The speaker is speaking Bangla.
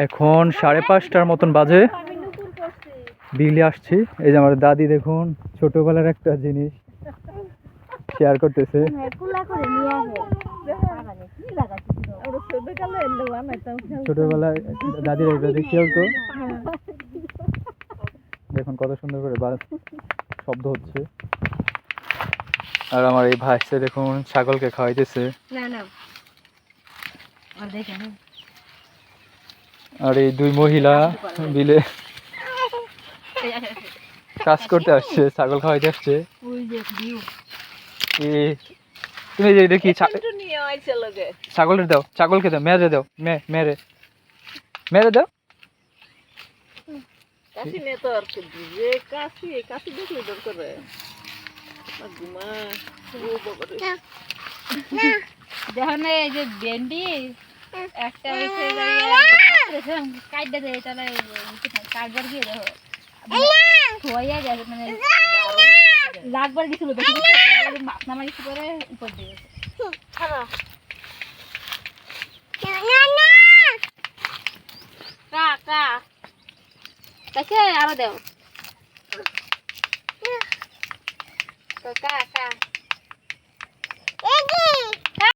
এখন 5:30টার মতন বাজে। বিলে আসছি। এই যে আমার দাদি দেখুন ছোটবেলার একটা জিনিস শেয়ার করতেছে। ছোটবেলায় দাদির এটা দিয়ে খেলতো। দেখুন কত সুন্দর করে বাস শব্দ হচ্ছে। আর আমার এই ভাইসে দেখুন ছাগলকে খাওয়াইতেছে। আর এই দুই মহিলা বিলে কাজ করতে আসছে, ছাগল খাওয়াইতে আসছে। তুমি যে দেখি ছাগলের দাও, ছাগলকে দাও, মেরে দাও, মেরে মেরে দাও। দেখুন এই যে ভেন্ডি একটা কাটতে দেয় তাহলে কাটবার গিয়ে দেখো খোয়াইয়া যায় মানে লাগবার গেছিল মাছ নামা কিছু করে উপর দিয়ে আরো দেও কা কা